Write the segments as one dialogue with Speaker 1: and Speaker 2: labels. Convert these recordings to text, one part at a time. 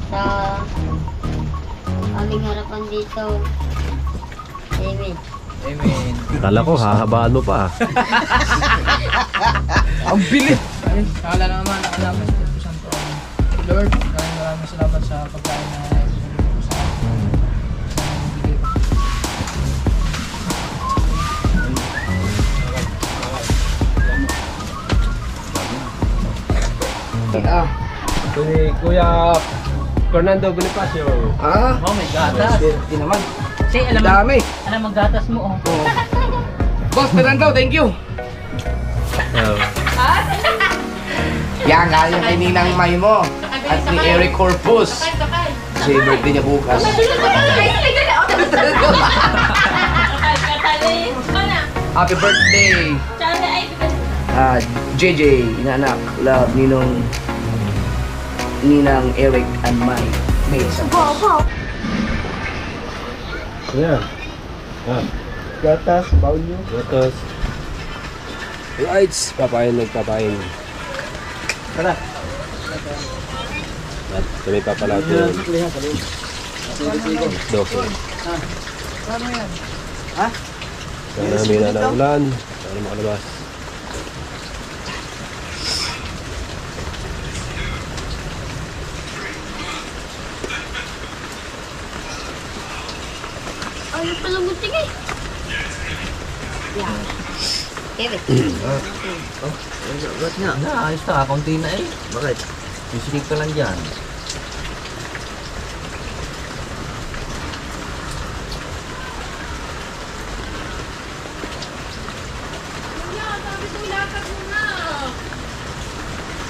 Speaker 1: sa aming harapan dito. Amen.
Speaker 2: Amen.
Speaker 3: Kala ko, hahabaan mo pa.
Speaker 2: Ang bilis! Ayun, kala na naman, nakalaman sa Espiritu Santo. Lord, maraming salamat sa pagkain na sinunod mo sa akin.
Speaker 3: Ito ni Kuya Fernando Bonifacio.
Speaker 4: Ah?
Speaker 2: Oh my gatas.
Speaker 4: Hindi naman.
Speaker 2: Say, alam
Speaker 4: Dami.
Speaker 2: mo gatas mo, oh.
Speaker 4: Boss, Fernando, thank you. Yan, galing kay Ninang May mo. At ni Eric Corpus. Kasi birthday niya bukas. Happy birthday! JJ, inaanak, love, Ninang Eric and May. May isang
Speaker 3: Ayan. Ah,
Speaker 4: gatas, baon nyo.
Speaker 3: gatos. Lights, papain, nagpapain.
Speaker 4: Tara.
Speaker 3: At kami papalatin. Doke.
Speaker 4: Ano yan? Ha?
Speaker 3: Sana may na ulan. Sana makalabas.
Speaker 1: Ay, pala muntik eh. Yeah. Kevin.
Speaker 5: Ba't nga? Ayos na, kaunti na eh. Bakit? Isinig ka lang dyan.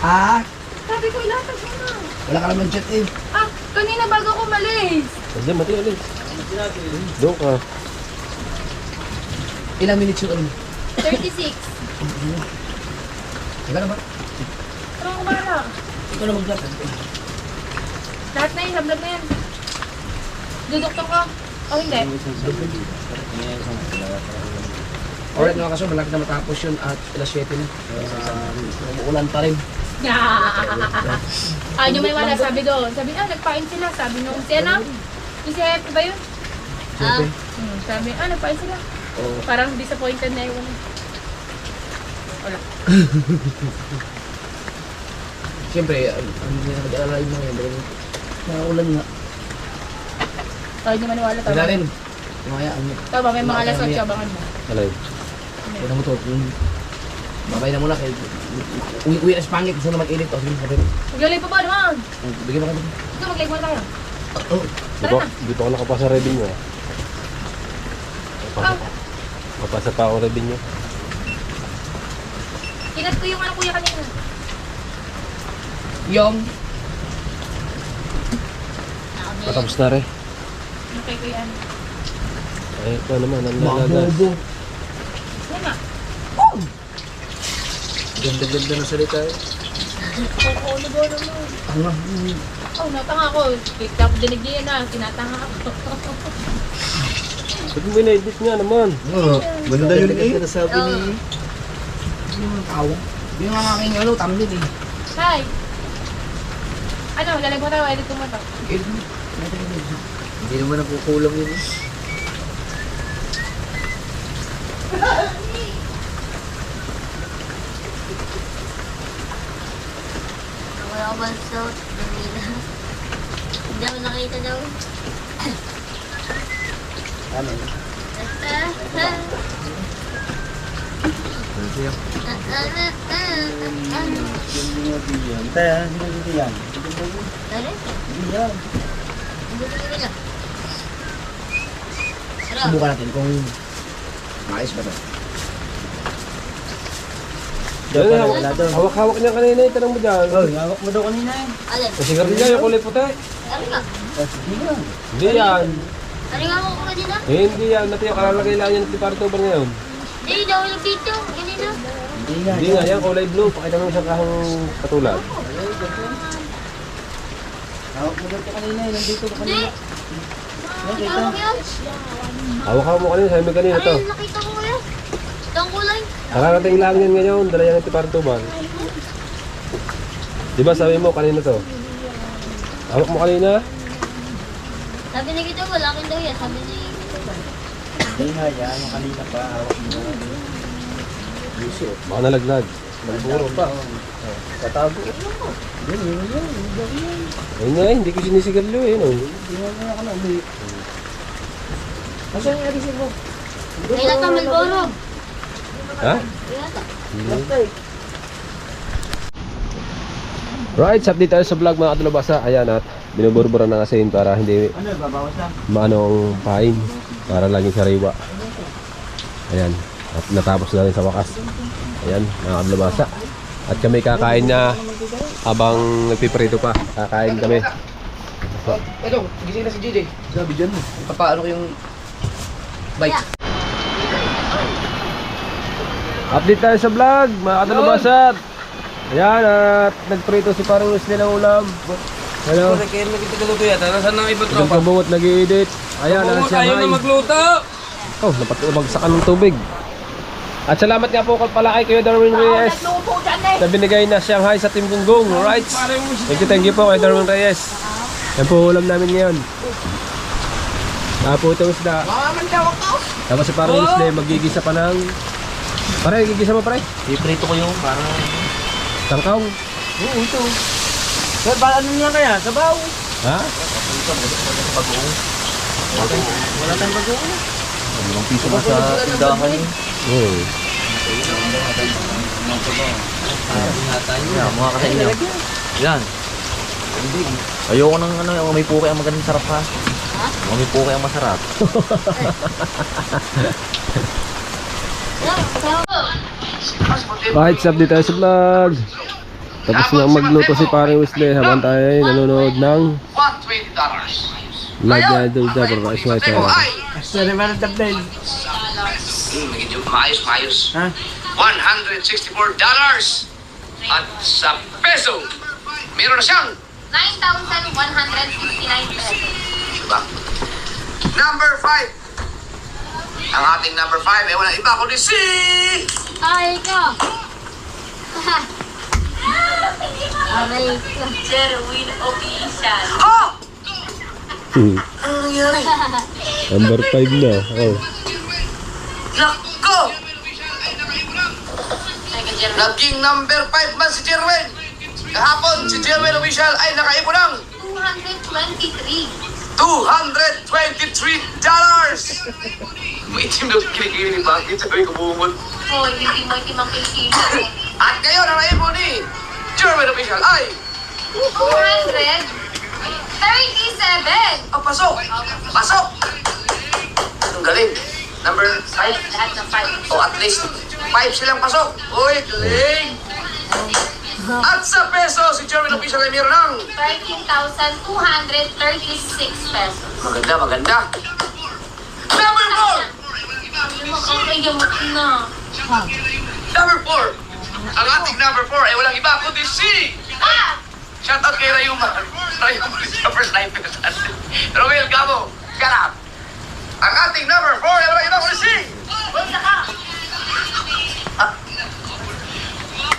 Speaker 4: Ah?
Speaker 6: Sabi ko, ilatag mo na.
Speaker 4: Wala ka naman chat eh.
Speaker 6: Ah, kanina bago ako malis.
Speaker 3: Hindi, mati ulit. Doon ka.
Speaker 4: Ilang minutes yun?
Speaker 6: 36.
Speaker 4: Tagal na ba?
Speaker 6: Pero ako bahala.
Speaker 4: Ikaw na mag-vlog.
Speaker 6: Lahat na yun, sablog na yan. Duduktok ko. O hindi.
Speaker 4: Alright mga kaso, malaki na matapos yun at alas 7 na. Umuulan pa rin.
Speaker 6: Ay, yung may wala, sabi doon. Sabi, nagpain sila. Sabi nung, si ano? Yung si Hepe ba yun? Sabi, nagpain sila. Parang disappointed na yun. Wala.
Speaker 4: Siyempre, ang nag-alala yun mga yun. Dahil nakaulan nga.
Speaker 6: Ay, hindi maniwala.
Speaker 4: Wala rin. Tumaya, ano.
Speaker 6: Tama, may mga alas 8, abangan mo.
Speaker 3: Alay.
Speaker 4: Kaya mo to. Babay na muna. Uwi na sa pangit. Gusto na mag-edit. O, sige, sabi mo.
Speaker 6: Maglalay pa ba naman?
Speaker 4: Bigyan mo ka dito.
Speaker 6: Ito, mag-live muna tayo.
Speaker 3: Di pa ako nakapasa revenue eh. Mapasa pa ako revenue.
Speaker 6: Inat ko yung kuya kanina.
Speaker 4: Yung.
Speaker 3: Matapos na rin.
Speaker 6: Okay, kuya.
Speaker 3: Ay, ito naman, ang lalagas.
Speaker 4: Mabobo.
Speaker 6: Yan na.
Speaker 4: Ganda-ganda na salita eh.
Speaker 6: Oo, ano ba naman?
Speaker 4: Tanga.
Speaker 6: Natanga ako. Tapos dinig niya na, tinatanga ako.
Speaker 3: Ba't mo in-edit nga naman?
Speaker 5: Ganda yun eh.
Speaker 4: Ganda sabi ni... Ano yung tao? Yung ang aking ano, thumbnail eh.
Speaker 6: Hi! Ano, lalag mo tayo, edit mo to.
Speaker 5: Hindi naman nakukulang yun eh.
Speaker 1: Wala ko ba sa Manila? Hindi ako nakita daw.
Speaker 4: Ano?
Speaker 5: Tayo, hindi yan.
Speaker 1: Dali?
Speaker 4: Hindi yan.
Speaker 1: Hindi ko nila.
Speaker 4: Subukan natin kung maayos ba ito.
Speaker 3: Hawak-hawak niya kanina eh, tanong mo dyan.
Speaker 5: Hawak mo daw kanina eh.
Speaker 1: Alin?
Speaker 3: Kasi sigarilya yung kulay puti.
Speaker 1: Ano nga?
Speaker 3: Hindi yan.
Speaker 1: Ano nga mo ko kanina?
Speaker 3: Eh, hindi yan. Natiyo, kalalagay lang yan sa Partober ngayon.
Speaker 1: Hindi daw lang dito. Kanina.
Speaker 3: Hindi nga yan, kulay blue. Pakita mo isang kahong katulad.
Speaker 5: Hawak mo daw kanina eh. Nandito ka
Speaker 1: Hindi.
Speaker 5: kanina.
Speaker 1: Nakita mo yan?
Speaker 3: Hawak-hawak mo kanina, sabi mo kanina to.
Speaker 1: Ay, nakita ko yan. Ito ang kulay.
Speaker 3: Nakarating lang yan ngayon, dala yan ng Partober. Di ba sabi mo kanina to? Tawag mo kanina.
Speaker 1: Sabi ni Kito, wala daw yan. Sabi ni Kito.
Speaker 5: Hindi nga yan, yung kanina pa. Hawak mo.
Speaker 3: Baka nalaglag. Nagburo pa.
Speaker 5: Katago.
Speaker 3: Ayun nga, hindi ko sinisigarlo eh. No?
Speaker 5: Nasaan yung alisin mo?
Speaker 1: May lata Malboro.
Speaker 3: Ha?
Speaker 1: May lata.
Speaker 3: Right, update tayo sa vlog mga kadalubasa. Ayan at binuburbura na kasi yun para hindi
Speaker 5: Ano, babawas na?
Speaker 3: maano ang pain. Para laging sariwa. Ayan. At natapos na rin sa wakas. Ayan, mga kadalubasa. At kami kakain na habang nagpiprito pa. Kakain kami.
Speaker 2: Ito, gising na si JJ.
Speaker 5: Sabi dyan mo.
Speaker 2: Papaano ko yung bike.
Speaker 3: Update tayo sa vlog mga kadalubasa. Ayan at nagprito si parang Wesley ng ulam. Hello.
Speaker 5: Kaya nagtagaluto yata. Nasaan ang ibang
Speaker 3: Ibang kabungot nag-i-edit. Ayan, ang
Speaker 5: Ayaw na
Speaker 3: Shanghai.
Speaker 5: magluto!
Speaker 3: Oh, napagsakan ng tubig. At salamat nga po pala kay Kuya Darwin Reyes na binigay na Shanghai sa Team Gunggong. Alright. Thank you po kay Darwin Reyes. Yan po ulam namin ngayon. Tapos itong isda. Tapos si parang Wesley magigisa pa ng... Pare, gigisa mo pare?
Speaker 5: Iprito ko yung parang...
Speaker 3: Tangkaw.
Speaker 5: Oo, ito. Sir, ano lang kaya? Sabaw.
Speaker 3: Ha?
Speaker 5: Wala tayong bagoong. Ilang piso na sa tindahan yun.
Speaker 3: Oo.
Speaker 5: Yan, mga kasainyo. Yan. Ayoko ng ano, yung may puke ang magaling sarap ha. Yung may puke ang masarap.
Speaker 3: Kahit update tayo sa vlog. Tapos na magluto si parang Wesley habang tayo ay nanonood ng
Speaker 4: $120.
Speaker 3: live na idol da para iswa
Speaker 4: Ito
Speaker 3: sa
Speaker 4: ay
Speaker 5: Basta naman ang tablet.
Speaker 4: medyo maayos.
Speaker 5: Ha?
Speaker 4: $164. At sa peso, meron na siyang
Speaker 1: 9,159 pesos.
Speaker 4: diba? Number 5. Ang ating number 5 ay walang iba kundi si...
Speaker 1: Ay, ikaw. Aray ko.
Speaker 6: Jerwin Official.
Speaker 4: Oh! Ano nangyari?
Speaker 3: number 5 na. Oh.
Speaker 4: Nako! Naging number 5 man si Jerwin. Kahapon, si Jerwin Official ay nakaipon ng
Speaker 1: 223.
Speaker 4: $223. May itim daw kilikili ni Bakit. Sabi ko bumot.
Speaker 1: Oh, hindi mo itimang kilikili.
Speaker 4: At ngayon, ang naipon ni Jerwin Official ay...
Speaker 1: 237.
Speaker 4: Oh, pasok! Pasok! Ang galing. Number 5.
Speaker 1: Lahat ng 5.
Speaker 4: O at least 5 silang pasok. Uy, galing! At sa peso, si Jerwin Official ay meron ng...
Speaker 1: 13,236 pesos.
Speaker 4: Maganda. Number 4!
Speaker 1: Makakayamot na.
Speaker 4: Number 4! Ang ating number 4 ay walang iba kundi si... Shout out kay Rayuma. Rayuma is the first life in the sun. Romel Gamo, shut up! Ang ating number 4 ay walang iba kundi si...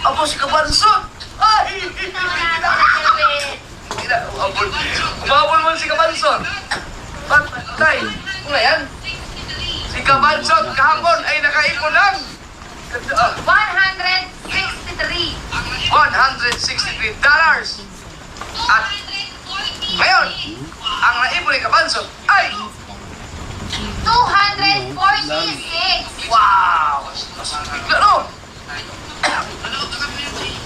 Speaker 4: Apo si Kabansot! Ay! Umabol mo si Kabansot! Patay! Kung na yan? Si Kabansot kahapon ay nakaipon ng...
Speaker 1: $163.
Speaker 4: $163. At ngayon, ang naipon ni Kabansot ay...
Speaker 1: 246.
Speaker 4: Wow! Ano?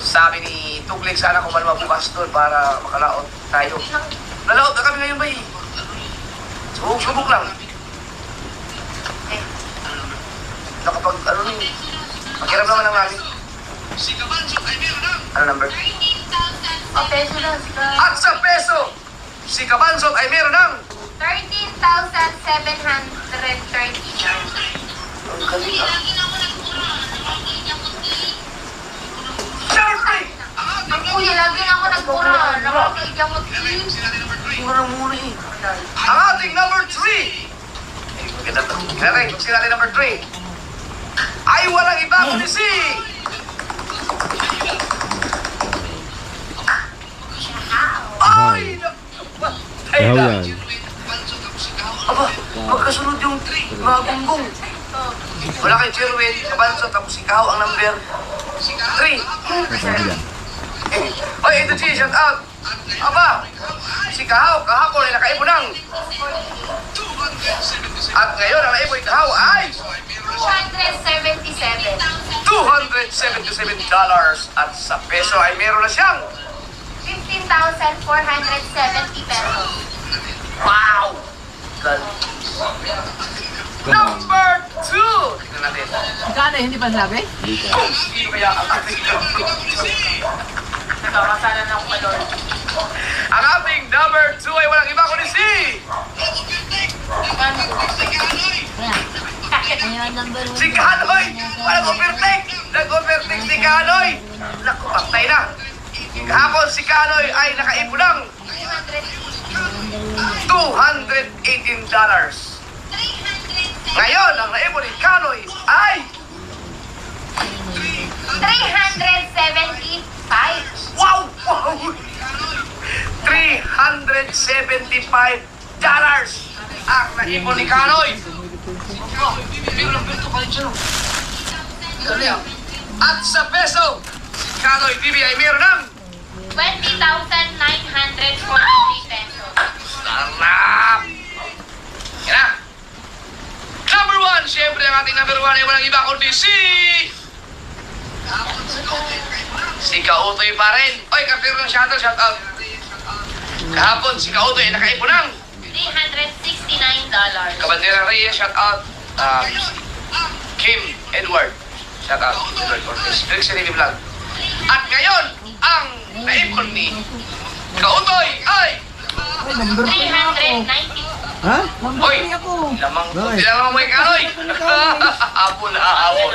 Speaker 4: Sabi ni Tuglig, sana kung man mabukas doon para makalaot tayo. Nalaot na kami ngayon ba eh? Subok lang. Nakapag, ano ni, pakiram naman ang namin. Ano number?
Speaker 1: Peso lang.
Speaker 4: At sa peso, si Kabansot ay meron ng...
Speaker 1: 13,730.
Speaker 4: Ang galing ah.
Speaker 1: Kuya, lagi na ako nagmura. Nakakaigamot din.
Speaker 4: Mura eh. Ang ating number 3. Maganda to. Kaya sila natin number 3. Ay walang iba kundi si... Ay! Mga bumbong. Wala kay Jerwin, kabanso, tapos ikaw ang number 3. Oy, ito G, shout out. Aba, si Kahaw, kahapon ay nakaipon ng. At ngayon, ang naipoy Kahaw ay
Speaker 1: $277.
Speaker 4: $277 at sa peso ay meron na siyang
Speaker 1: 15,470 pesos.
Speaker 4: wow! Number 2! Tignan natin.
Speaker 2: Magkano, hindi pa sabi?
Speaker 4: Kung sino kaya ang ating
Speaker 6: Nakakasala na ako kalor.
Speaker 4: ang ating number 2 ay walang iba kundi si
Speaker 1: Ayan, number 1.
Speaker 4: si Kanoy! Nag-overtake! Nag-overtake si Kanoy! Naku, patay na! Kahapon si Kanoy ay nakaipon ng $218. Ngayon, ang naipon ni Kanoy ay
Speaker 1: 375.
Speaker 4: wow! Wow! $375 ang naipon ni Kanoy! At sa peso, si Kanoy TV ay meron ng
Speaker 1: 20,943 pesos.
Speaker 4: sarap! Yan na! Number 1, syempre ang ating number 1 ay walang iba kundi si Kautoy pa rin. Oy, kapiro ng shout out. Kahapon, si Kautoy ay nakaipon ng
Speaker 1: $369.
Speaker 4: Kabandera Reyes, shout out. Kim Edward, shout out. Edward Cortez, Rick Serene Vlog. At ngayon, ang naipon ni Kautoy ay
Speaker 1: 390.
Speaker 2: Ha?
Speaker 4: Oy, lamang kunti lang naman mo Kanoy. Habol na habol.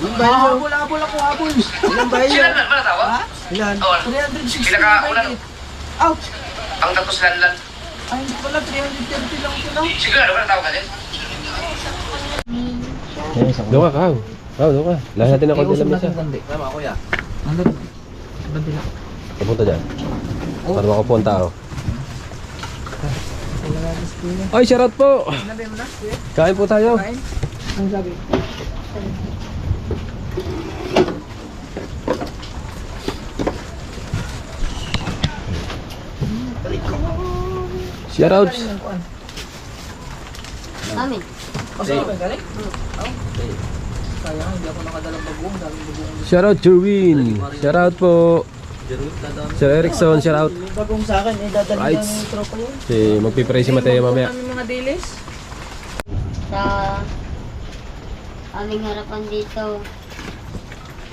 Speaker 2: Habol ako, habol. Ilan ba
Speaker 4: Sila na, mana tawa?
Speaker 2: Ilan?
Speaker 4: Oh,
Speaker 2: 360.
Speaker 4: pinakauna.
Speaker 2: Aw!
Speaker 4: Ang tatos lanlan.
Speaker 2: Ay, hindi pala, 330 lang ito lang.
Speaker 4: Siguro, ano tawag ka din?
Speaker 3: Doon ka, Kang. Doon ka. Lahat natin ako dyan lamesa.
Speaker 5: Tama, kuya.
Speaker 2: Ano? Bandila.
Speaker 3: Papunta dyan. Para makapunta ako. Ay, shoutout po!
Speaker 2: Sinabi mo na, kuya?
Speaker 3: Kain po tayo.
Speaker 2: Kain? Ang sabi?
Speaker 3: Shoutouts.
Speaker 1: Amin.
Speaker 2: Masarap ba galing? Sayang, hindi ako nakadalang bagoong. Daming bagoong.
Speaker 3: Shoutout Jerwin. Shoutout po. Sir Erickson, shoutout.
Speaker 2: Bagong sa akin, dadali
Speaker 3: Right.
Speaker 2: ng tropa yun.
Speaker 3: Si magpipray si Mateo mamaya.
Speaker 2: Kami mga dilis.
Speaker 1: Sa aming harapan dito.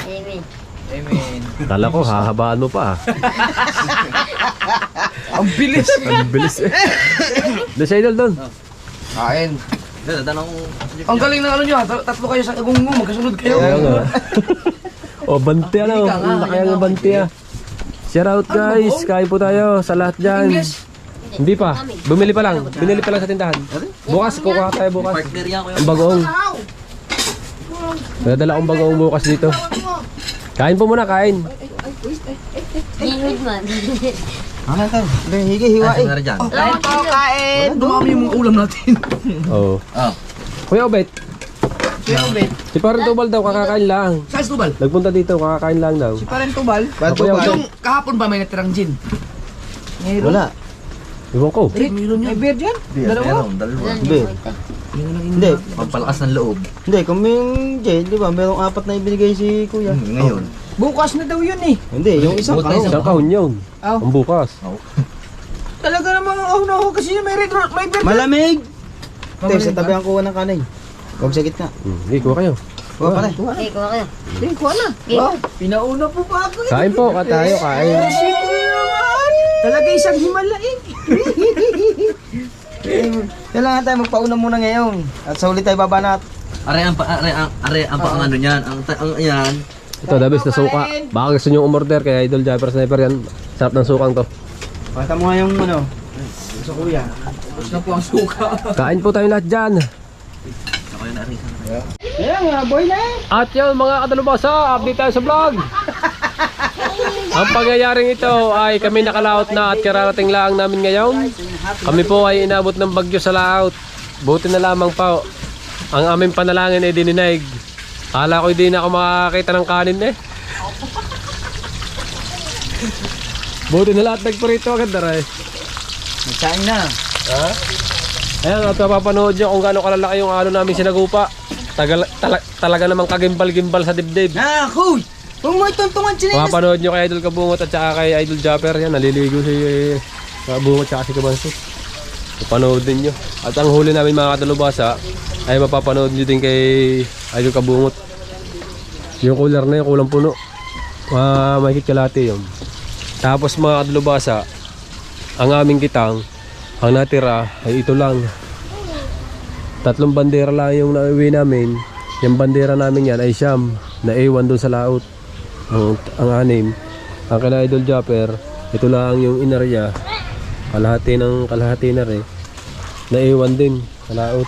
Speaker 1: Amen.
Speaker 2: Amen.
Speaker 3: Kala ko, hahabaan mo pa.
Speaker 2: Ang bilis!
Speaker 3: Ang bilis eh. Doon sa idol doon.
Speaker 2: Kain.
Speaker 5: Dadanong...
Speaker 2: Ang galing ng ano nyo, tatlo kayo sa agungo, magkasunod kayo.
Speaker 3: Kaya nga. O, bante ano. Ang laki ang bante ah. Shoutout guys. Kain po tayo sa lahat dyan. Hindi pa. Bumili pa lang. Binili pa lang sa tindahan. Bukas, kukuha tayo bukas.
Speaker 5: Partner yan, kuya.
Speaker 3: Ang bagoong. Nadala akong bagoong bukas dito. Kain po muna, kain.
Speaker 1: Hinod man.
Speaker 2: Ano ito? Higi, hiwain.
Speaker 5: Ay, dyan.
Speaker 1: Kain po, kain.
Speaker 2: Dumami yung mga ulam natin.
Speaker 3: Oo.
Speaker 5: Oh.
Speaker 3: Kuya Obet,
Speaker 2: Kuya Obet.
Speaker 3: si Parang Tubal daw, kakakain lang.
Speaker 2: Saan Tubal?
Speaker 3: Nagpunta dito, kakakain lang daw.
Speaker 2: Si Parang Tubal.
Speaker 3: Kuya Obet,
Speaker 2: Yung kahapon ba may natirang gin? Mayroon.
Speaker 7: Wala.
Speaker 3: iwan ko.
Speaker 2: Mayroon yan. May beer dyan? Dalawa?
Speaker 5: Meron, dalawa.
Speaker 7: Hindi. Hindi.
Speaker 5: Pagpalakas ng loob.
Speaker 7: Hindi, kung may Jay, di ba, merong 4 na ibinigay si Kuya.
Speaker 5: Ngayon.
Speaker 2: Bukas na daw yun eh.
Speaker 7: Hindi, yung isang
Speaker 5: Bukas
Speaker 7: kahon.
Speaker 3: Isang kahon yun.
Speaker 2: Aw.
Speaker 3: Ang bukas.
Speaker 2: Talaga namang ako na ako kasi may red rose, may beer.
Speaker 7: Malamig! Ito,
Speaker 2: Malamig
Speaker 7: sa tabi
Speaker 2: ba?
Speaker 7: ang kuha ng kanay. Huwag sa gitna.
Speaker 3: Hindi, kuha kayo.
Speaker 7: Kuha pala.
Speaker 1: Okay, kuha kayo.
Speaker 2: Hindi, kuha na. Wow, pinauna po pa ako eh.
Speaker 3: Kain po, tayo, kain.
Speaker 2: Sino naman? Talaga isang himalain.
Speaker 7: Kailangan tayo magpauna muna ngayon. At sa huli tayo babanat.
Speaker 5: Are ang ano niyan, ang yan.
Speaker 3: Ito, the best na suka. Baka gusto nyo umorder, kaya Idol Japper Sniper yan. Sarap ng sukang to.
Speaker 7: Pakita mo nga yung ano. Sa Kuya.
Speaker 2: Tapos na po ang suka.
Speaker 3: Kain po tayo lahat dyan.
Speaker 5: Ako yung narisan.
Speaker 7: Ayan nga, boy na eh.
Speaker 3: At yun mga kadalubasa, update tayo sa vlog. Ang pangyayaring ito ay kami nakalaot na at kararating lang namin ngayon. Kami po ay inabot ng bagyo sa laot. buti na lamang pa. Ang aming panalangin ay dininaig. Kala ko hindi na ako makakita ng kanin eh. Buti na lahat nagparito agad na rin.
Speaker 7: Nagsaing na.
Speaker 3: Ha? Ayan, at mapapanood nyo kung gaano kalalaki yung ano namin sinagupa. Talaga namang kagimbal-gimbal sa dibdib.
Speaker 7: Kuy! Huwag mo ituntungan siya.
Speaker 3: Mapapanood nyo kay Idol Kabungot at saka kay Idol Japper. Yan, naliligo si Kabungot at si Kabanso. Mapapanood din nyo. At ang huli namin mga katalubasa ay mapapanood nyo din kay Idol Kabungot. Yung cooler na yun, kulang puno. Mahigit kalate yun. Tapos mga katalubasa, ang aming kitang, ang natira ay ito lang. 3 bandera lang yung nauwi namin. Yung bandera namin yan ay siyam na A1 doon sa laot. Ang 6. Ang kala Idol Japper, ito lang yung inarya. Kalahati na rin. Na A1 din sa laot.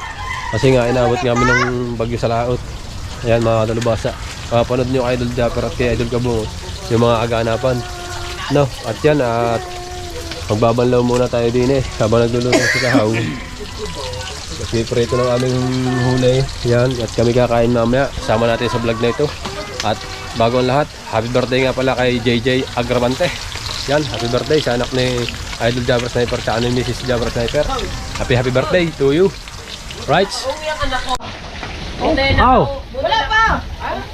Speaker 3: Kasi nga inabot kami ng bagyo sa laot. Ayan mga kalubasa. Mapapanood nyo kay Idol Japper at kay Idol Kabungot yung mga aganapan. No, at yan at magbabanlaw muna tayo din eh habang nagluluto si Kahaw. Kasi preto ng aming hulay. Yan, at kami kakain mamaya. Sama natin sa vlog na ito. At bago ang lahat, happy birthday nga pala kay JJ Agravante. Yan, happy birthday sa anak ni Idol Jabber Sniper at ni Mrs. Jabber Sniper. Happy birthday to you. Right? Oh.
Speaker 6: Wala pa!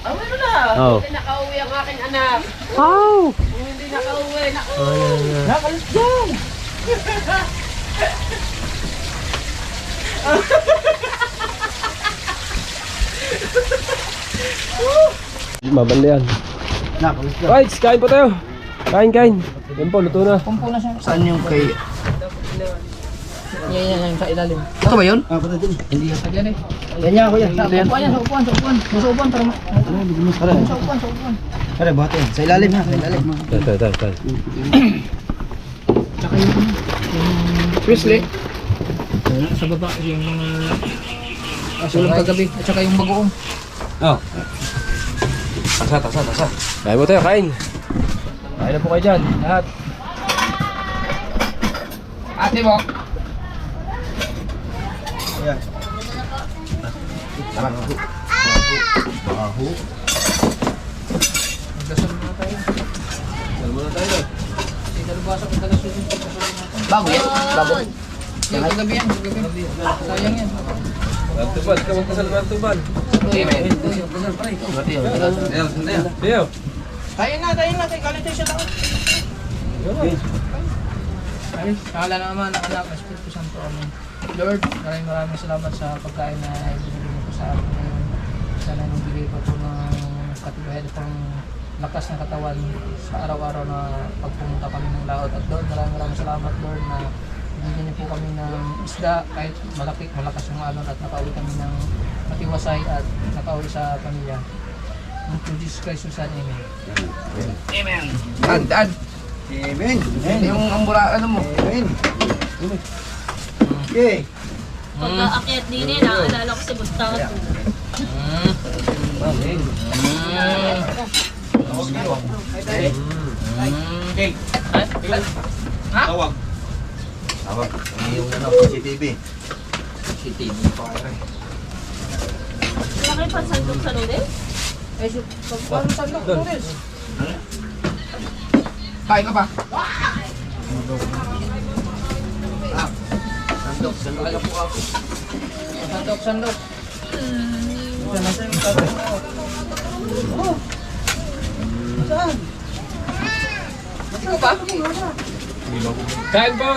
Speaker 6: Ano na?
Speaker 3: Oh.
Speaker 6: Hindi nakauwi ang aking anak.
Speaker 3: Oh.
Speaker 6: Kung hindi nakauwi,
Speaker 7: Nakalit dyan.
Speaker 3: Mabali yan.
Speaker 7: Nakalit dyan.
Speaker 3: Right, kain po tayo. Kain. Yan po, luto na.
Speaker 2: Pumpo na siya.
Speaker 7: Saan yung kay...
Speaker 2: Yan sa ilalim.
Speaker 7: Ito ba yun? Pati din.
Speaker 2: Hindi yan. Sagyan eh.
Speaker 7: Yan niya ako yan.
Speaker 2: Sa upuan yan, sa upuan. Sa upuan para sa upuan.
Speaker 7: Pare, buhat yan. Sa ilalim ha. Sa ilalim.
Speaker 3: Tal.
Speaker 2: Tsaka yung Wesley. Sa baba yung mga ulam kagabi. At saka yung bagoong.
Speaker 3: Oh. Tasa. Kain mo tayo, kain. Kain na po kayo dyan, lahat.
Speaker 2: Ate mo.
Speaker 7: Yan.
Speaker 2: Magdasal muna tayo. Dalubasa ko talas yun.
Speaker 7: Bago yan? Bago.
Speaker 2: Yung kagabi yan. Sayang yan.
Speaker 3: Bantubal, ka magkasal bantubal.
Speaker 2: Tuyo. Kasal pa rin.
Speaker 3: Tiyo.
Speaker 2: Tayo na. Kalito siya lang. Ay, kala naman ang anak, Espiritu Santo. Amen. Lord, maraming salamat sa pagkain na ibinigay mo po sa amin ngayon. Sana nagbigay pa po ng katibayan pang lakas ng katawan sa araw-araw na pagpumunta kami ng laot. At Lord, maraming salamat Lord na binigyan niyo po kami ng isda kahit malakas yung alon at nakauwi kami ng matiwasay at nakauwi sa pamilya. Through Jesus Christ, Son, Amen. Amen. Dad.
Speaker 7: Amen.
Speaker 2: Yung ambura, ano mo?
Speaker 7: Amen. Okay.
Speaker 1: Pagka-akyat din eh, naalala ko si Gustavo.
Speaker 5: Tawag. Yung CCTV.
Speaker 2: CCTV pa rin.
Speaker 1: Wala kayo pansandok sa noodles?
Speaker 2: Eh, paano sandok noodles? Kain ka ba? Sandok. Alam po ako. Sandok.
Speaker 7: Saan?
Speaker 2: Ikaw ba?
Speaker 3: Kain po.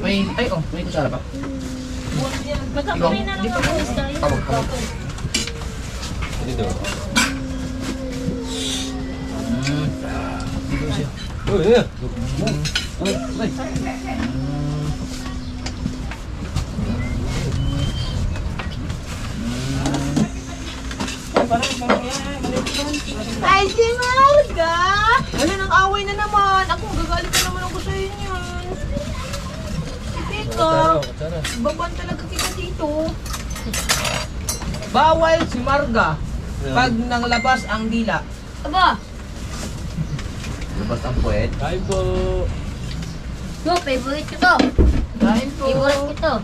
Speaker 2: May kutsara pa.
Speaker 1: Magkakaroon na lang ako isda yun.
Speaker 3: Dito. Oh, yeah.
Speaker 6: Ay, si Marga! Wala nang away na naman. Ako, gagalit na naman ako sa inyo. Teka, baban talaga kita dito.
Speaker 2: Bawal si Marga pag nanglabas ang dila.
Speaker 1: Aba,
Speaker 5: Labas ang puwet.
Speaker 2: Kain po.
Speaker 1: no, favorite ko to.
Speaker 2: Kain po.
Speaker 1: Favorite ko to.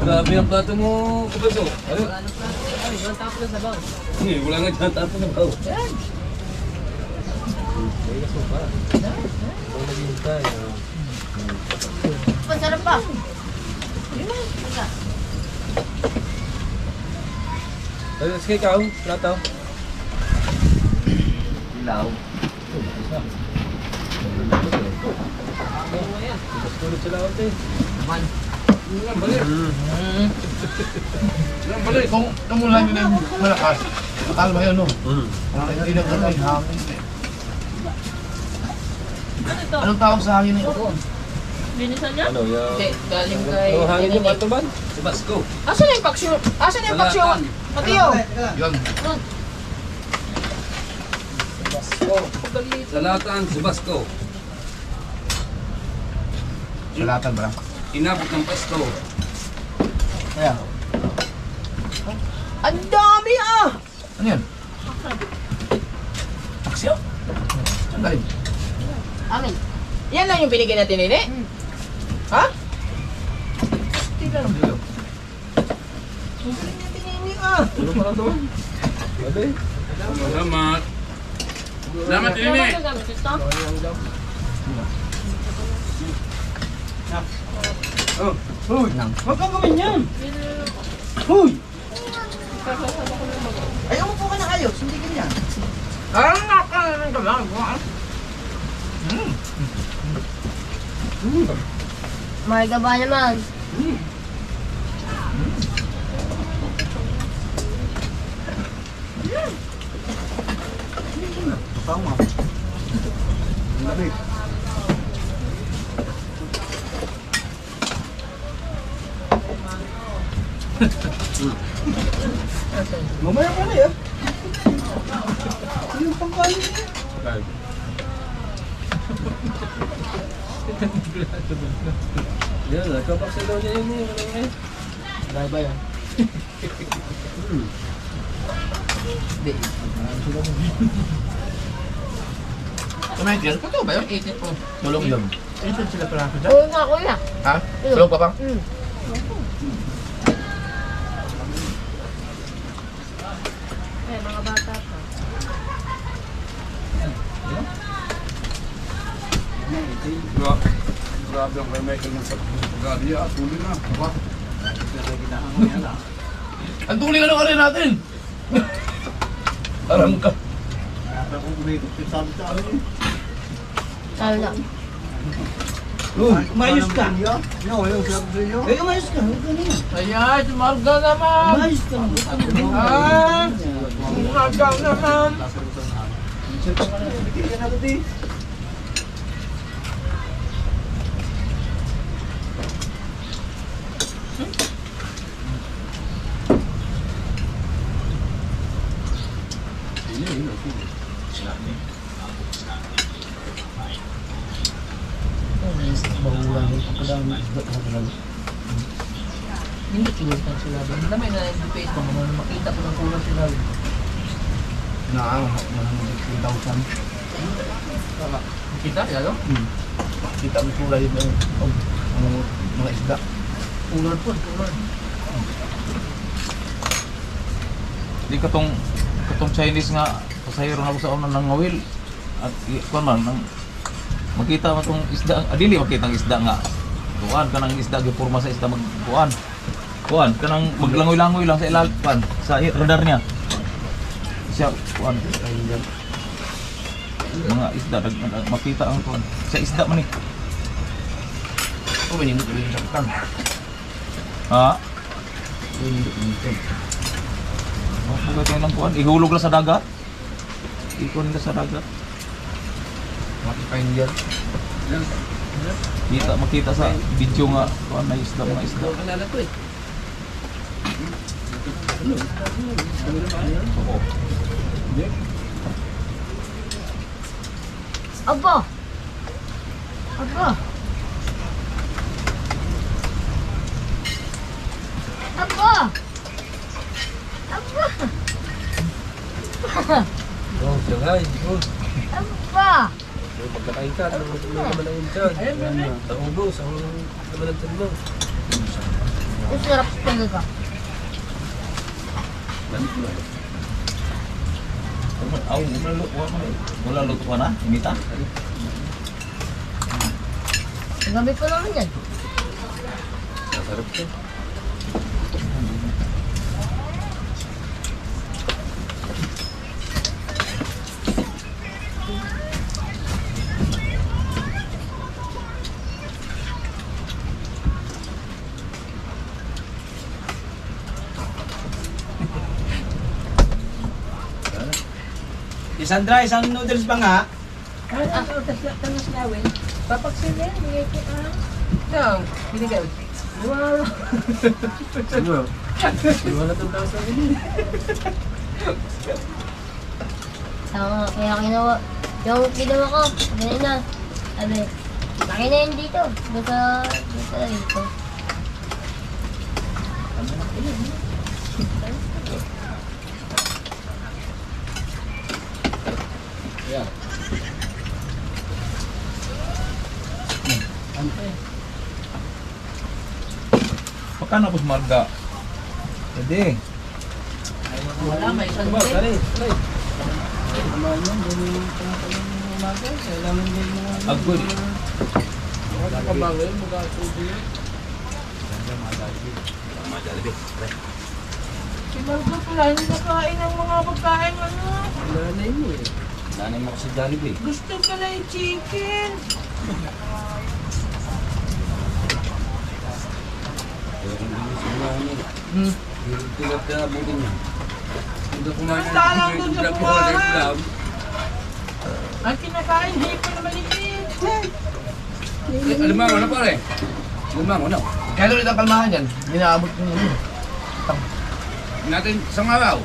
Speaker 3: Grabe ang plato mo, kabaso. Ano?
Speaker 2: Ay, wala tapos na sabaw.
Speaker 3: Hindi, wala nga dyan tapo na bao.
Speaker 2: Yan.
Speaker 1: Masarap pa.
Speaker 3: Sige ikaw, plato.
Speaker 5: Ilaw.
Speaker 3: Tulad sila ate.
Speaker 2: Man.
Speaker 8: Balik, kung namulan nyo na yung malakas, akala ba yun, no? Hindi na gano'n yung hangin. Anong tawag sa hangin na ito?
Speaker 6: Linisan niya?
Speaker 3: Ano, yung...
Speaker 2: Hindi, galing kay...
Speaker 3: Ano, hangin yung bato ba? Tabasco.
Speaker 2: Asan na yung paksyo? Asan na yung paksyo? Mateo!
Speaker 8: Yun.
Speaker 3: Salatan, Subasco.
Speaker 8: Salatan ba?
Speaker 3: Inabot ng Pasko.
Speaker 8: Kaya.
Speaker 2: Ang dami ah!
Speaker 8: Ano yan? Aksyo? Saan galing?
Speaker 1: Amin.
Speaker 2: Yan lang yung binigay natin, Nene? Ha?
Speaker 8: Tignan ang dilo.
Speaker 3: Ano pa lang doon? Sabi.
Speaker 8: Salamat. Salamat,
Speaker 6: Ano ba gagamit ito?
Speaker 7: Huy! Huwag kang gawin yan! Huy! Ayaw mo po ka ng ayos, hindi ganyan.
Speaker 2: Parang nakakaroon ka lang.
Speaker 1: Marga ba naman?
Speaker 7: Tama. Lamig. Mamaya pa na yan. Yung pangkain niya.
Speaker 3: Yan, nagkapaksa daw niya yun eh. Walang eh.
Speaker 2: Dahil ba yan? Hindi.
Speaker 8: Kumain yan? Totoo ba yun?
Speaker 2: 18 po.
Speaker 8: Tulong yun. 18 sila pala ako dyan.
Speaker 1: Oo nga, kuya.
Speaker 8: Ha? Tulong pa bang?
Speaker 6: Eh, mga bata pa.
Speaker 8: Grabe ang Michael ng Galia. Tuloy na. Aba. Ang tuloy ka na rin natin. Aram ka.
Speaker 1: Talo na.
Speaker 7: Umayos ka. Eh, umayos ka. Huwag ka na yan.
Speaker 2: Ayan, si Marga naman!
Speaker 7: Umayos ka.
Speaker 2: Ah! Marga naman!
Speaker 7: Bigyan na ito,
Speaker 2: Hindi tulad ng sila. Damay na yung face ko. Makita ko ng kulay sila.
Speaker 8: Naangat mo ng 3,000.
Speaker 2: Kita, lalo?
Speaker 8: Kita ang kulay ng mga isda.
Speaker 2: Kulad po, kulad.
Speaker 5: Di katong Chinese nga pasahero na sa una ng ngawil. At kuan man nang makita mo tong isda, dili makita ang isda nga. Kuan kanang isda giporma sa isda magkuan. Kuan kanang maglangoy-langoy lang sa ilapan sa radar niya. Siya kuan mga isda makita ang kuan. Sa isda man ni.
Speaker 8: Oh, may nindot yung saktan.
Speaker 5: Ha?
Speaker 8: May nindot yung saktan.
Speaker 5: Pagkat lang kuan, ihulog lang sa dagat. Ikon ka sa dagat.
Speaker 8: Makikain yan.
Speaker 5: Makita sa video nga kuan na isda mga isda.
Speaker 2: Alala ko eh.
Speaker 1: Aba! Aba! Aba!
Speaker 3: Ay, yun.
Speaker 1: Ano ba?
Speaker 3: Pagkakain ka, ano naman ang yun dyan? Naubos, ang naman ang tiyan mo.
Speaker 1: Ang sarap talaga.
Speaker 5: Wala luto ka na? Imita?
Speaker 1: Ang gabi ko naman yan.
Speaker 3: Masarap ka.
Speaker 7: Sandra, isang noodles ba nga?
Speaker 6: Papagsilin, bigay ko
Speaker 3: Ano? Iwan na itong tasa rin.
Speaker 1: Kaya ginawa. Yung ginawa ko, ganyan na. Sabi, laki na yun dito. Dito.
Speaker 5: Pagkano po marga? Pwede.
Speaker 2: Wala, may isang
Speaker 3: Ba,
Speaker 2: day.
Speaker 3: kari.
Speaker 5: Agul.
Speaker 2: Wala ka ba ngayon? Mag-atubig.
Speaker 6: Si Margo pala, hindi nakain ng mga pagkain ano.
Speaker 3: Nanay mo eh.
Speaker 5: Nanay mo kasi Jollibee.
Speaker 6: Gusto pala yung chicken.
Speaker 8: Tinap ka na buti niya. Hindi kumain
Speaker 6: Salang doon sa buwahan.
Speaker 8: Love.
Speaker 6: Ang kinakain, hipon na maliit.
Speaker 8: Alimang, ano pare? Alimang, ano?
Speaker 2: Kaya ulit ang kalmahan yan. Ginaabot yung ano.
Speaker 8: Natin isang araw.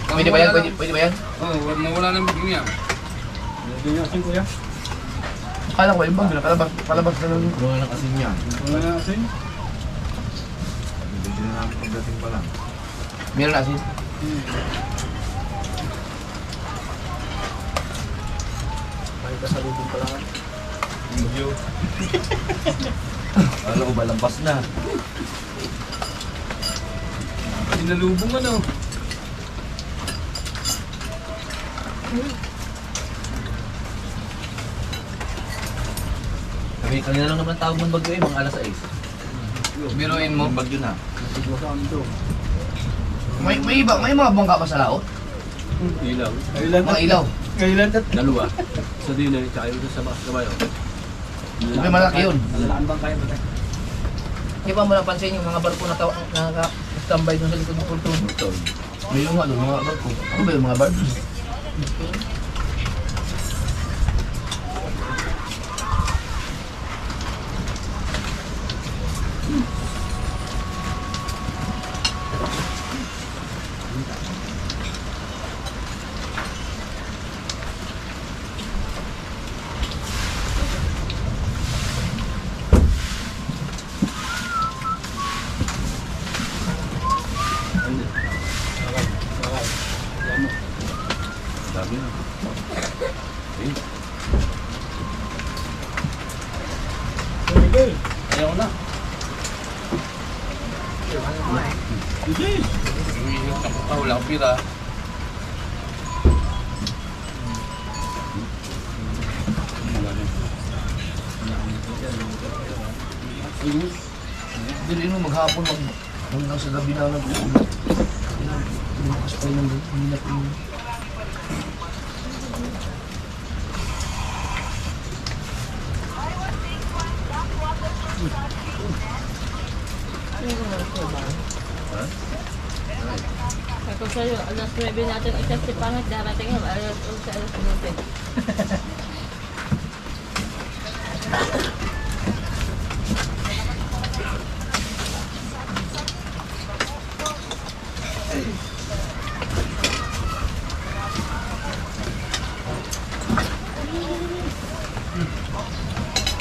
Speaker 2: Pwede ba yan? Pwede ba yan?
Speaker 8: Oo, mawala ng biging niya.
Speaker 2: Kala ko, yung bang palabas na lang.
Speaker 8: Wala na kasi niya. Wala na kasi? Hindi na namin pagdating pa lang.
Speaker 2: Meron na asin.
Speaker 3: Kahit ka sa lubong pala ka.
Speaker 5: Video. Alam ko ba, lampas na.
Speaker 8: Sinalubong ano?
Speaker 5: Kami kanina lang naman tawag ng bagyo eh, mga alas 6.
Speaker 2: Biruin mo.
Speaker 5: Yung bagyo na.
Speaker 2: May mga bangka pa sa laot?
Speaker 3: Ilaw.
Speaker 2: Mga ilaw.
Speaker 3: Dalawa. Sa dinner, tsaka yung sa bakas kabayo.
Speaker 2: Sabi malaki yun.
Speaker 3: Alalaan bang kaya ba tayo?
Speaker 2: Di ba mo napansin yung mga barko na nakaka-standby doon sa likod ng kulto? May yung ano, mga barko. Ano ba yung mga barko?
Speaker 5: Sabi na. Ayaw na.
Speaker 8: Wala akong pira.
Speaker 2: Dili mo maghapon hanggang sa gabi na nag-uulat. Lumakas pa yun ng minat yun.
Speaker 6: Ako sa'yo, alas 9 natin ikas si Pangit, darating yun, alas 11, alas 12.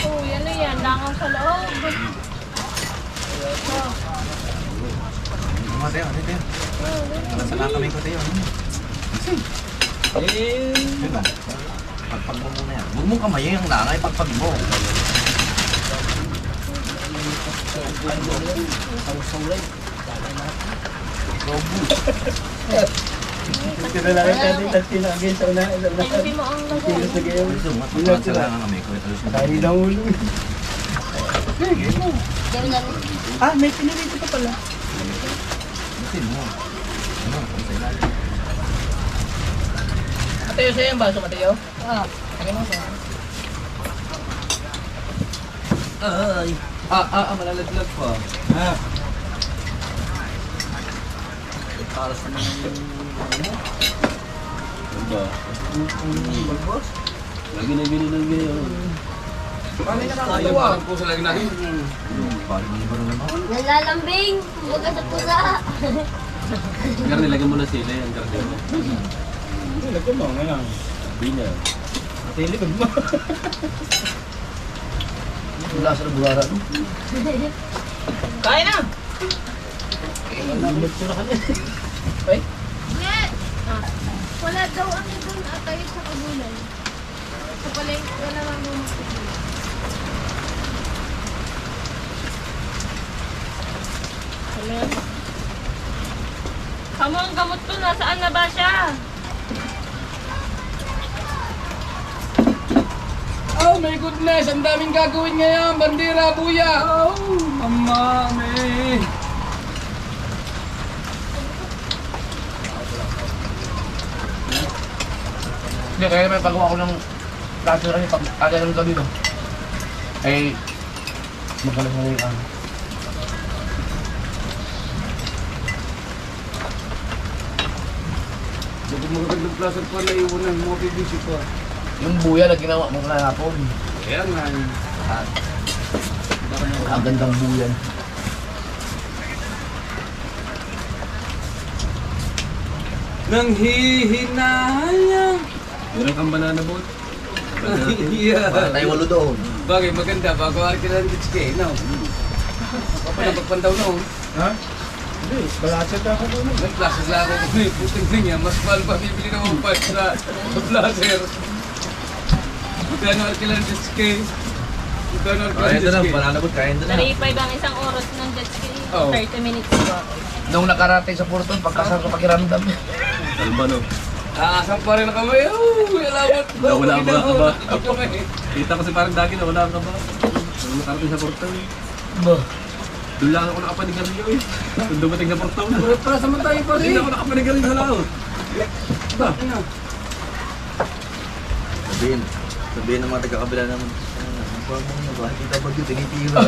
Speaker 6: Oh, yan na yan, langaw sa loob.
Speaker 5: Mga tayo, ano tayo? Nasala kami ko tayo. Yun na. Pagpag mo muna yan. Huwag mong kamayin ang langay, pagpag mo.
Speaker 7: Kinalangin natin at pinagin sa unahin.
Speaker 1: Ayusin mo ang lagay.
Speaker 7: Sige,
Speaker 5: Gusto mo, matapang sa langan kami.
Speaker 7: Kaya na ulo.
Speaker 1: Gawin natin.
Speaker 7: Ah, may pinirito pa pala.
Speaker 5: Gusto mo. Ano? Kung sa ilalim.
Speaker 2: Mateo sa'yo yung baso, Mateo.
Speaker 1: Oo.
Speaker 5: Ay. Malalaglag pa. Para sa mga ano? Diba? Balbos? Lagi na ngayon.
Speaker 2: Paano yung nakakatawa?
Speaker 5: Po sa lagi natin. Paano mo ba naman?
Speaker 1: Nalalambing. Kumbaga sa pusa.
Speaker 3: Gar, nilagyan mo na sila yan. Gar, mo.
Speaker 7: Lagyan mo ngayon.
Speaker 3: Sabi niya.
Speaker 7: Tilikod mo.
Speaker 8: Wala sa burara.
Speaker 2: Kain na! Ay,
Speaker 6: Wala daw ano doon atay sa kabulan. Sa palengke wala lang mo. Kamo ang gamot ko, nasaan na ba siya?
Speaker 2: oh my goodness! Ang daming gagawin ngayon! Bandera, buya! Oh, mamami!
Speaker 8: Hindi, kaya may pagawa ko ng plaster kasi pag aga ng gabi, no? Ay, magaling na yung ano.
Speaker 3: Bakit magagandang plaza pa na iwan ng mga bibisi pa?
Speaker 8: Yung buya na ginawa mo na hapon.
Speaker 3: Kaya nga.
Speaker 8: Ang gandang buya.
Speaker 3: Nang hihinayang. Meron kang banana boat? Yeah.
Speaker 5: Tayo walo doon.
Speaker 3: Bagay, maganda. Bago ako ka ng ditske, no? Papa na pagpandaw, no?
Speaker 7: Ha? Hindi, balasat ako doon.
Speaker 3: Nag-classes lang ako kung may puting niya. Mas mahal pa bibili ng mga parts sa blazer. Magkano ako ka ng ditske? Magkano ako ka ng
Speaker 5: Kaya doon ang
Speaker 3: ditske?
Speaker 5: banana boat, kaya doon na.
Speaker 6: 3.5 ang isang oras ng jet ski.
Speaker 3: Oo.
Speaker 6: 30 minutes ba?
Speaker 8: Nung nakarating sa Porton, pagkasal ko pakiramdam.
Speaker 3: Kalma, no? Aasan pa rin kami. Oh, alamat. Wala ba? Kita ko si parang dagi na wala ka ba? Nung nakarating sa portal.
Speaker 8: Ba?
Speaker 3: Doon lang ako nakapanigarilyo eh. Doon dumating sa portal. Para sa tayo pa rin. Hindi ako nakapanigarilyo sa laot. Ba?
Speaker 5: Sabihin ng mga taga-kabila naman. Huwag mo na ba? Kita ba yun? Tinitira.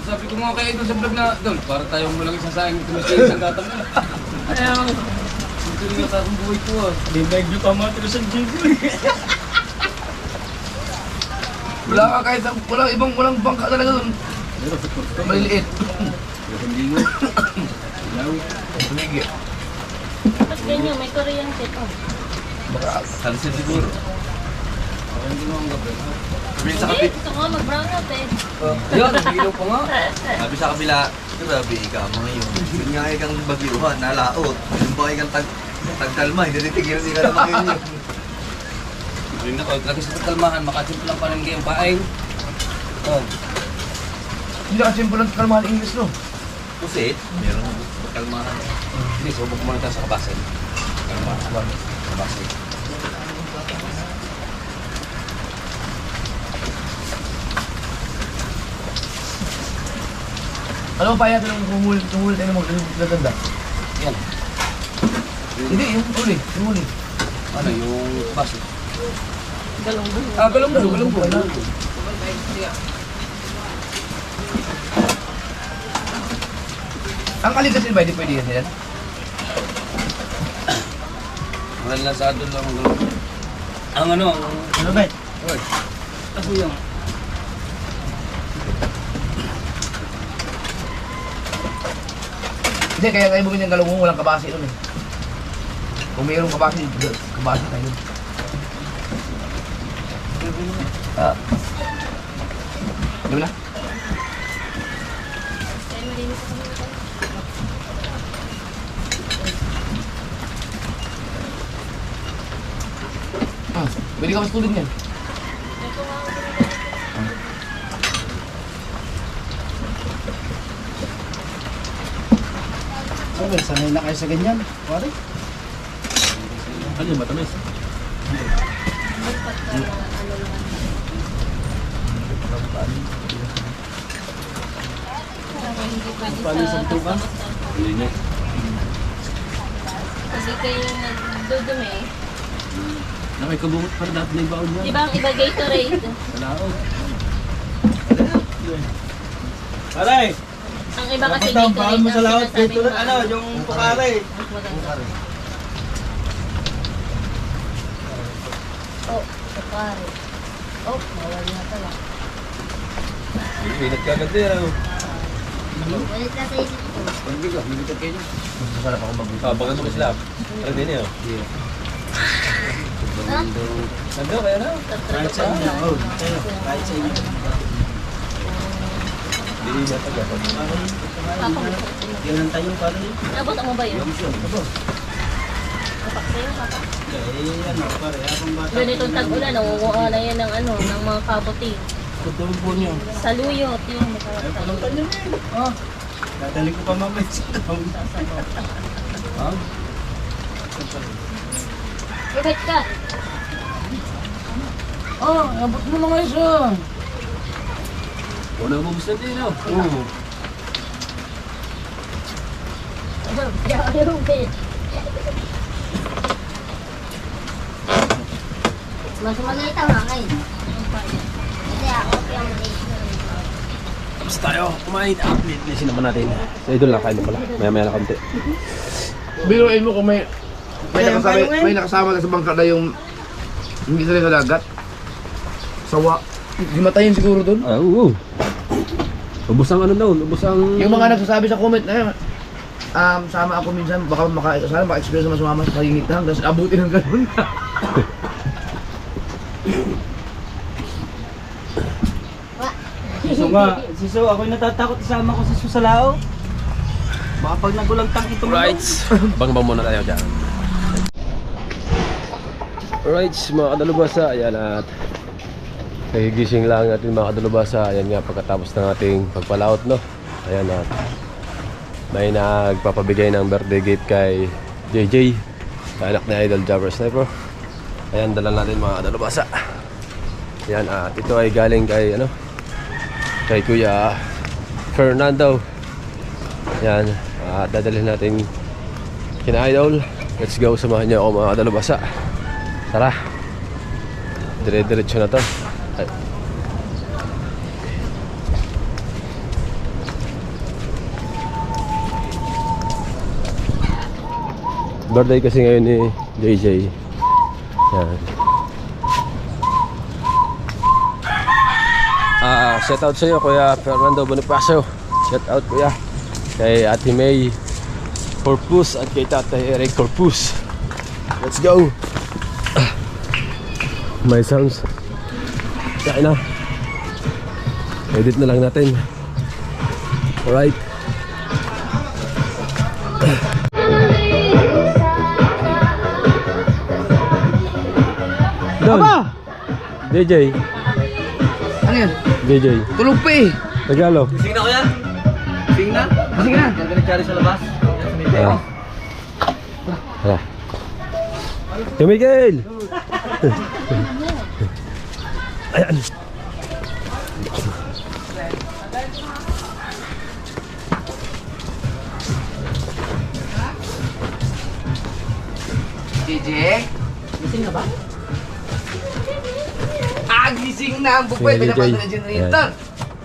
Speaker 3: Sabi ko nga kayo doon sa vlog na, Dol, para tayong walang isasayang tumisin sa gatang na. Ayaw. Ito yung natatang buhay ko ah.
Speaker 7: Hindi medyo kamatero sa jigo.
Speaker 8: Wala ka kahit walang bangka talaga doon.
Speaker 3: Pero sa portal.
Speaker 8: Maliliit.
Speaker 3: Hindi mo. Ilaw.
Speaker 8: Tumigil.
Speaker 6: Tapos ganyan, may Korean set. Oh.
Speaker 8: Baka
Speaker 5: Sunset siguro.
Speaker 3: Parang ginawa ang gabi.
Speaker 5: Sabihin sa
Speaker 6: Hindi,
Speaker 5: kabila.
Speaker 6: gusto ko mag-brown out eh.
Speaker 3: Yan, nagilaw pa nga.
Speaker 5: Sabi sa kabila, grabe ka mga yun. Yun nga kang bagyuhan, nalaot. Yung ba kang tagkalma, hindi titigil si ka naman yun yun.
Speaker 3: Rin ako, lagi sa kalmahan, makasimplang pa rin kayong paing. Oh.
Speaker 8: hindi ka simple lang kalmahan English, no?
Speaker 5: Kasi, meron kalmahan.
Speaker 3: Hindi, subok muna tayo sa kabasin. Kalmahan. Kabasin.
Speaker 8: Ano ba pa yata nung humuli tayo ng magaganda?
Speaker 3: Yan.
Speaker 8: Hindi, yung huli. Yung huli.
Speaker 3: Ano, yung kabasin.
Speaker 6: Galong-galong.
Speaker 8: Galunggo. Ang aligasin ba, hindi pwede yan?
Speaker 3: Ang lansado lang ang gulong. Ang ano, ang...
Speaker 8: Ano ba?
Speaker 3: Oy. Ako yung...
Speaker 8: Hindi, kaya tayo bumili ng galunggo, walang kabasi nun eh. Kung mayroong kabasi, kabasi tayo. Gabi na?
Speaker 6: Kaya malinis ako.
Speaker 8: Bili ka mas tulad niyan.
Speaker 7: Sabi, sanay na kayo sa ganyan. Pare.
Speaker 3: Ano yung matamis?
Speaker 1: Paano sa tuba?
Speaker 3: Hindi niya.
Speaker 1: Kasi kayo nagdudumi.
Speaker 3: Na may kabungot para dapat na ibaon niya.
Speaker 1: Di ba ang iba Gatorade?
Speaker 3: Wala ako.
Speaker 7: Pare!
Speaker 1: Ang iba kasi
Speaker 7: Dapat daw,
Speaker 1: Gatorade
Speaker 7: bawal mo sa lahat.
Speaker 1: sinasabing
Speaker 7: Dito lang, ano, yung pukare.
Speaker 1: mas maganda. Oh, sukari. Oh, bawal na pala.
Speaker 3: Pinat ka agad yan.
Speaker 1: Walit na sa isip ko.
Speaker 3: Pinat kayo niya. Masarap ako mag-uwi. Baka mo islap. Parang din yan.
Speaker 1: Ha?
Speaker 3: Nando, kaya na.
Speaker 7: Kahit sa inyo. Oh, tayo. Kahit sa inyo.
Speaker 3: Hindi niya taga.
Speaker 7: Ganun tayo, pare.
Speaker 1: Nabot mo ba yun? Kapak sa'yo, kapak.
Speaker 7: Eh, ano, pare. Habang bata.
Speaker 1: Ganitong tag-ulan, nangunguha na yan ng ano, ng mga kabuti.
Speaker 7: Tutulog po niyo.
Speaker 1: Saluyot, yun, masarap
Speaker 7: Ayaw pa
Speaker 1: tayo.
Speaker 7: ng kanya na yun. Oh. Dadali ko pa mamaya sa kaon.
Speaker 1: Ibet ka.
Speaker 8: Ah, abot mo na nga isa.
Speaker 3: Wala mo gusto din, no?
Speaker 8: Oo.
Speaker 1: Ayaw, bet. Mas maliit ang hangin. Hindi ako, kaya maliit.
Speaker 3: Tapos tayo, kumain. Linisin naman natin. Sa idol na, kain na pala. Maya-maya na konti.
Speaker 8: Biruin mo kung may
Speaker 7: Ayun,
Speaker 8: nakasama,
Speaker 7: ayun,
Speaker 8: may nakasama na sa bangka na yung hindi sila sa dagat. Sawa. Himatayin siguro doon.
Speaker 3: Ah, oo. Ubus ang ano daw, ubus ang...
Speaker 8: Yung mga nagsasabi sa comment na yun, sama ako minsan, baka sana maka-experience naman sumama sa kalingitan, tapos abutin ng ganun.
Speaker 7: Siso nga. Siso, ako'y natatakot isama ko sa susalao. Baka pag nagulagtang ito mo.
Speaker 3: Right. Bang-bang muna tayo dyan. Alright, mga kadalubasa, ayan at nagigising lang natin mga kadalubasa. Ayan nga, pagkatapos ng ating pagpalaot, no? Ayan at may nagpapabigay ng birthday gift kay JJ, anak ni Idol Jabber Sniper. Ayan, dala natin mga kadalubasa. Ayan at ito ay galing kay kay Kuya Fernando. Ayan, dadalhin natin kina Idol. Let's go, samahan niyo ako mga kadalubasa. Tara, dire-diretso na to. Ay. Birthday kasi ngayon ni JJ. Yan. Shout out sa iyo Kuya Fernando Bonifacio. Shout out kuya kay Ate May Corpus at kay Tatay Eric Corpus. Let's go. May sounds. Kaya na. Edit na lang natin. Alright. Don. JJ.
Speaker 8: Ano yan?
Speaker 3: JJ.
Speaker 8: Tulog pa eh.
Speaker 3: Tagalog.
Speaker 7: Gising na ko yan. Gising na.
Speaker 8: Sige na.
Speaker 7: Nagkari sa labas.
Speaker 3: Hala. Yo Miguel. Ayan.
Speaker 8: JJ? Gising na ba? Gising na ang bukwet.
Speaker 3: Sige,
Speaker 8: Pwede na
Speaker 3: JJ.
Speaker 8: paandar na generator.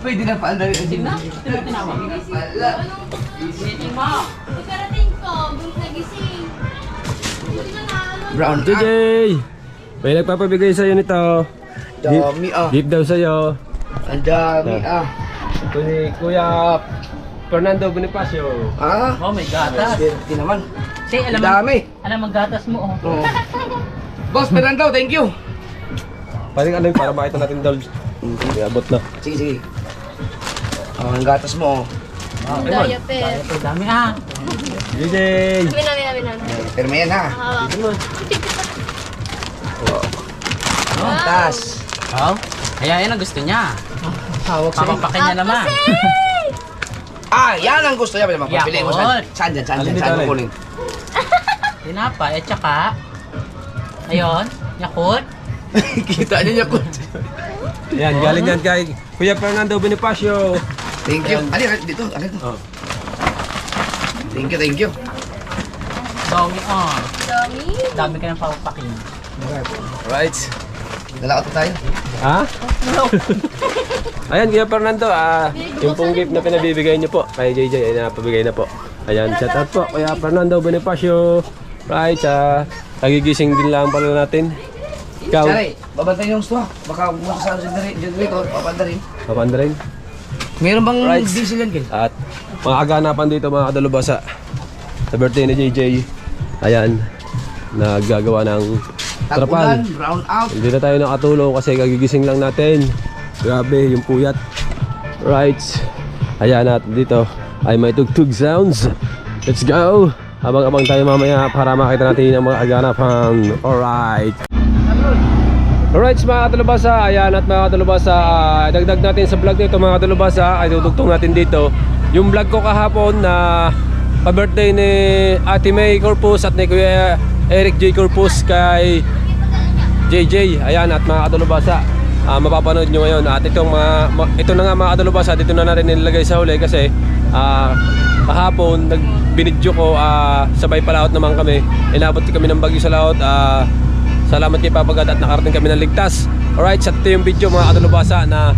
Speaker 8: Pwede na paandar na generator. Wala.
Speaker 6: Pagkarating ko, nagising.
Speaker 8: Brown
Speaker 3: JJ. May nagpapabigay sa'yo nito.
Speaker 8: Dami ah.
Speaker 3: Gift daw sa'yo.
Speaker 8: Ang dami ah.
Speaker 3: Ito ni Kuya Fernando Bonifacio.
Speaker 8: Ah?
Speaker 6: Oh my gatas.
Speaker 8: Swerte naman.
Speaker 6: Say,
Speaker 8: Ang dami.
Speaker 6: alam magatas mo, oh.
Speaker 8: Oo. Boss, Fernando, thank you.
Speaker 3: Parang ano yun, para makita natin daw. Abot na.
Speaker 8: Sige, sige. Ang gatas mo.
Speaker 1: Diaper.
Speaker 6: Dami, ah.
Speaker 3: JJ.
Speaker 1: Namin.
Speaker 8: Pero may yan ha. Tas.
Speaker 9: Oh, kaya yan ang gusto niya. Papapakin niya naman.
Speaker 8: Yan ang gusto niya. Mapapili mo saan. Saan dyan? Saan mo kunin?
Speaker 9: Tinapay at saka, ayun, Yakult.
Speaker 8: Kita niya Yakult.
Speaker 3: Yan, galing yan kay Kuya Fernando Bonifacio.
Speaker 8: Thank you. Ali, dito. Thank you.
Speaker 9: Dami on. Dami ka ng papapakin.
Speaker 8: Right. Dalakot tayo.
Speaker 3: Ha? Ayan, Kuya Fernando, yung pong gift na pinabibigay niyo po kay JJ ay napabigay na po. Ayan, shout out po Kuya Fernando Bonifacio. Right, nagigising din lang pala natin. Ikaw?
Speaker 8: Sari, babantay yung store. Baka bumunta sa generator, papanda rin.
Speaker 3: Papanda rin.
Speaker 8: Meron bang
Speaker 3: Right.
Speaker 8: diesel yan, Kel?
Speaker 3: At mga kaganapan dito mga kadalubasa sa birthday ni JJ. Ayan, naggagawa ng trapal.
Speaker 8: Tag-ulan, brown out.
Speaker 3: Hindi na tayo nakatulong kasi kagigising lang natin. Grabe yung puyat. Right. Ayan, at dito ay may tugtog sounds. Let's go! Abang-abang tayo mamaya para makita natin ang mga kaganapan. Alright. Alright mga kadalubasa. Ayan, at mga kadalubasa, dagdag natin sa vlog nito mga kadalubasa ay tutugtong natin dito yung vlog ko kahapon na pa-birthday ni Ate May Corpus at ni Kuya Eric J. Corpus kay JJ. Ayan, at mga kadalubasa, mapapanood nyo ngayon. At ito na nga mga kadalubasa, dito na natin nilagay sa huli kasi kahapon binidyo ko, sabay palaot naman kami. Inabot kami ng bagyo sa laot. Salamat kay Papa God at nakarating kami ng ligtas. Alright, sa ito yung video mga kadalubasa na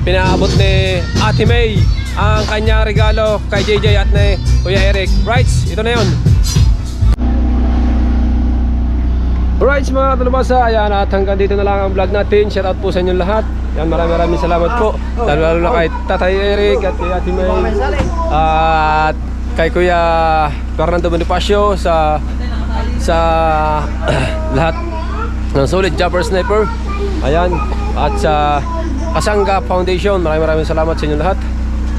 Speaker 3: pinaabot ni Ate May ang kanyang regalo kay JJ at ni Kuya Eric. Right, ito na yun. Alright mga kadalubasa, ayan, at hanggang dito na lang ang vlog natin. Shout out po sa inyong lahat. Yan, maraming salamat po. Lalo na kay Tatay Eric at kay Ate May at kay Kuya Fernando Bonifacio sa lahat ng Solid Jumper Sniper. Ayan, at sa Kasangga Foundation, maraming salamat sa inyong lahat.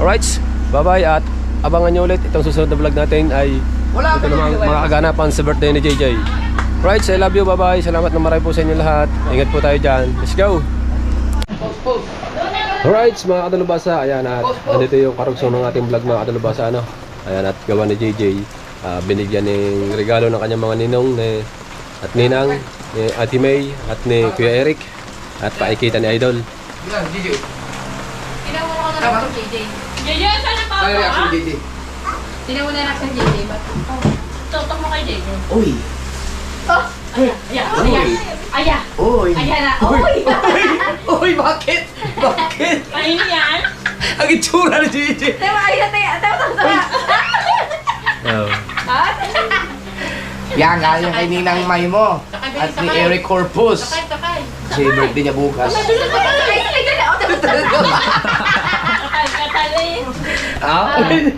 Speaker 3: Alright, bye bye at abangan nyo ulit itong susunod na vlog natin ay ito namang mga kaganapan sa birthday ni JJ. Right, I love you, bye bye. Salamat na marami po sa inyo lahat. Ingat po tayo dyan. Let's go! Alright mga kadalubasa, ayan, at andito yung karugsong ng ating vlog mga kadalubasa, ano? Ayan, at gawa ni JJ, binigyan ng regalo ng kanyang mga ninong at ninang ni Ate May at ni Kuya Eric at paikita ni Idol.
Speaker 8: JJ.
Speaker 6: Tinawala ko na lang sa JJ. JJ, sana pa
Speaker 8: Ano reaction
Speaker 6: ako?
Speaker 8: JJ?
Speaker 6: Tinawala na lang sa JJ. Tutok mo kay JJ.
Speaker 8: Uy.
Speaker 6: Oh! Aya!
Speaker 8: Uy.
Speaker 6: Aya na! Uy!
Speaker 8: Uy, bakit? Bakit?
Speaker 6: Ay, yan!
Speaker 8: Ang itsura ni JJ.
Speaker 6: Tama, aya, tama.
Speaker 8: Yan, galing kay Ninang May mo at ni Eric Corpus.
Speaker 6: Sakay.
Speaker 8: Kasi birthday niya bukas.
Speaker 6: Katali.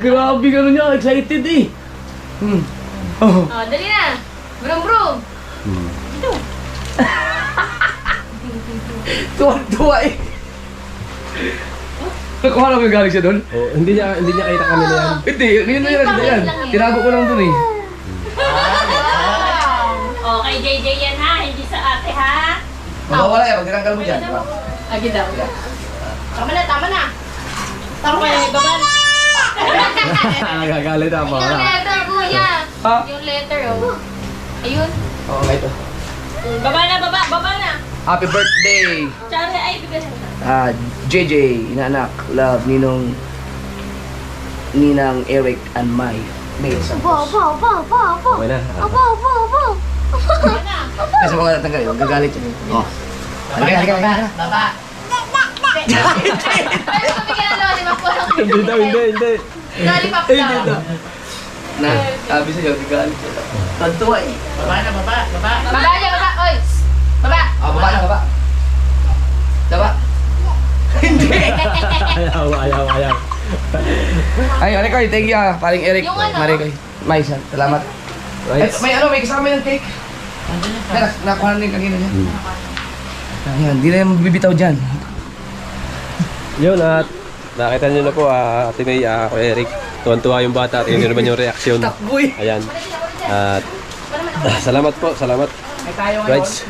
Speaker 8: Grabe ka niya, excited eh.
Speaker 6: Oh, dali na. Brum.
Speaker 8: Tuwa eh. Nakuha na mo yung galing siya doon?
Speaker 3: Oh, hindi niya kita kami na yan.
Speaker 8: Hindi, yun na yan. Tinago ko lang doon eh.
Speaker 6: Oh, kay JJ yan ha, hindi sa ate ha.
Speaker 8: Mawawala yan, pag tinanggal mo dyan.
Speaker 6: Agi daw. Tama na. Tama kayo, baban.
Speaker 3: Nagagalit ako.
Speaker 6: Yung letter, kuya.
Speaker 8: Ha?
Speaker 6: Yung letter, oh. Ayun.
Speaker 8: Oo, nga ito.
Speaker 6: Baba na.
Speaker 8: Happy birthday!
Speaker 6: Tsaka ay, bigyan
Speaker 8: JJ, inaanak, love, Ninang Eric and May.
Speaker 3: Okay na.
Speaker 8: Kasi mga natanggal yun, gagalit yun. Oh. Halika.
Speaker 6: Baba. Ay, mabigyan na lollipop ko.
Speaker 3: Hindi.
Speaker 6: Lollipop daw.
Speaker 8: Na, sabi sa'yo, gagalit yun. Tantuwa eh.
Speaker 6: Baba niya, baba. Oy! Baba.
Speaker 8: Baba na, baba. Baba. Hindi.
Speaker 3: Ayaw.
Speaker 8: Ay, Marikoy, thank you paring Eric.
Speaker 6: Yung ano?
Speaker 8: Marikoy. May salamat.
Speaker 3: Right.
Speaker 8: May kasama yung cake. Nakuha na rin kanina niya. Ayan, di na yung bibitaw dyan.
Speaker 3: Yun, at nakita nyo na po, Ate May, Kuya Eric. Tuwan-tuwa yung bata at yun naman yung reaksyon.
Speaker 8: Takboy.
Speaker 3: Ayan. At Salamat po, salamat.
Speaker 2: May tayo ngayon.
Speaker 3: Guys.